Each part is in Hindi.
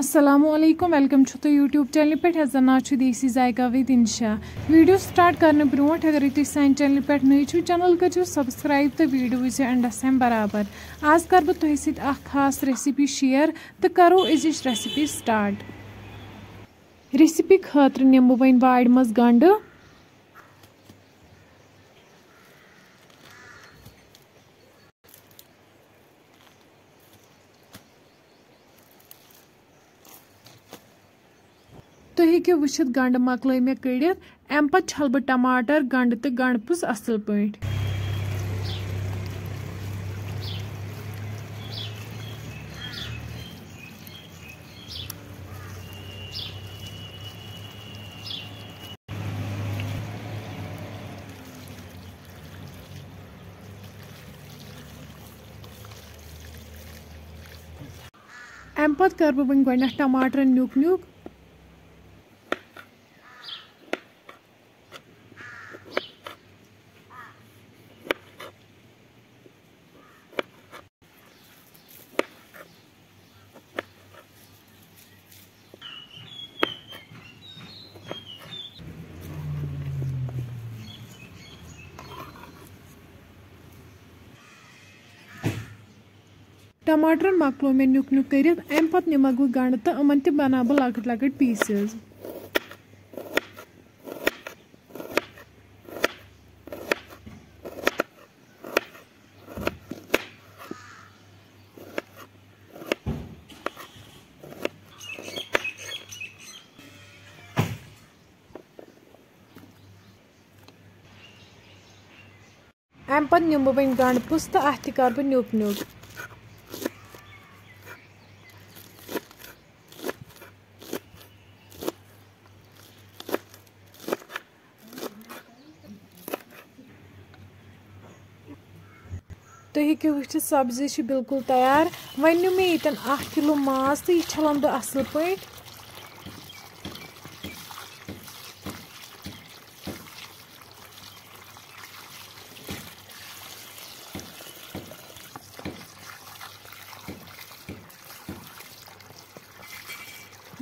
अस्सलामुअलैकुम वेलकम टू यूट्यूब चैनल पे ना देसी जायका विद इंशा वीडियो स्टार्ट करने ब्रोट अगर तुम सान चैनल पे नई छो चैनल करो सब्सक्राइब तो वीडियो वो एंडस तम बराबर आज कर बह तुह सत खास रेसिपी शेयर तो करो अजिच रेसिपी स्टार्ट। रेसिपी खतर निम वन वाड़ मज गंड तुम हेको वुचित गंड मकल मे कड़ित अम पे छल बह टमाटर गंड तो गंडपुस असल पे अम पे कर बह वन गोडनेथ टमाटर न्यूक न्यूक टमाटर मकलो मे न्युक न्युक कर अम पे निमक बह गंड तो अमन त बना बह लकट लकट पीसेस। अम पे निम बह वन गंड पुस तो अत कर बह न्युक न्युक तुम हेको वुचित सब्जी बिल्कुल तैयार। वन नी मे ये 1 किलो माज तो यह छलान बह असल पे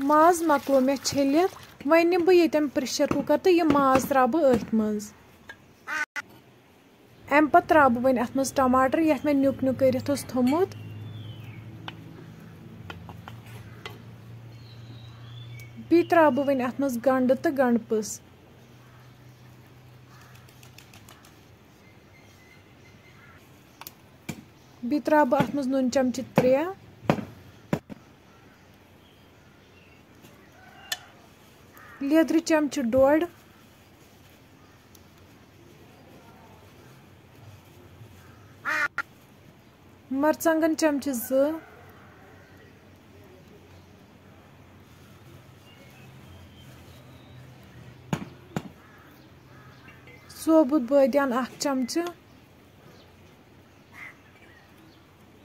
माज मकलो मे छलित वन निम बह ये प्रेशर कुकर तो यह माज त्रा बह अथ मज अम पे त्रा बह वन अत मज टमाटर ये मे न्युक न्युक कर थोमुत बी त्रा बह वन अत मज गंड तो गंडपुस बी त्रा बह अत मज नून चमच 3 लेदर चमच 1.5 मरचंगन चमच 2 सोबुत बदियान 1 चमच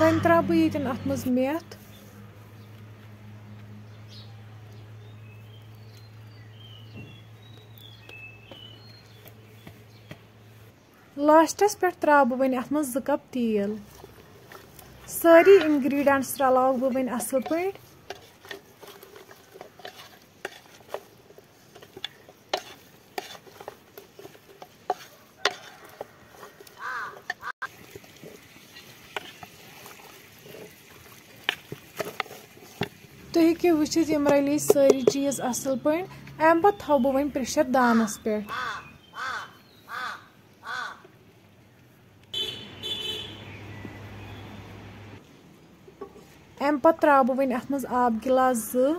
वन त्रा बह ये अत मज मेथ लास्टस पे त्रा बह वन अत मज 2 कप तेल सारी इंग्रेडिएंट्स रलाव बह वन असल पे तुम हेको वुचित यम रले सारी चीज असल पे अम पे थो बह वन प्रेशर दानस पे अम पे त्रा बह वन अत मज आब गिलास 2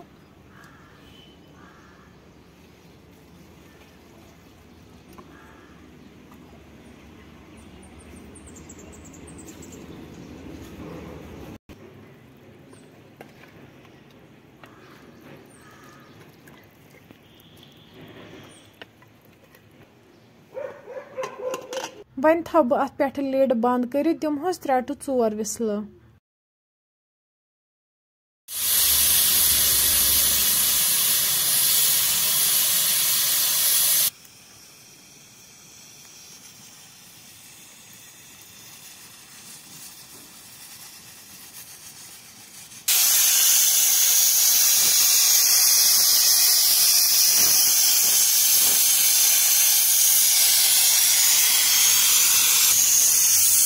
वन थो बह अत पे लिड बंद कर दिमहोस 3 to 4 विसल। वन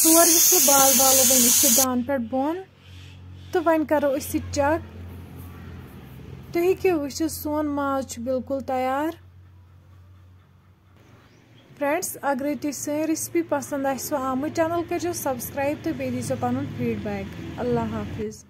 4 विसल बाल वालो वन दान पे बोन तो वन करो चेक तुम हेकियो वुचिथ सोन माज बिल्कुल तैयार। फ्रेंड्स अगर तुम सही रेसिपी पसंद आमु चैनल करो सब्सक्राइब तो बे दीजिए पन फीडबैक। अल्लाह हाफिज़।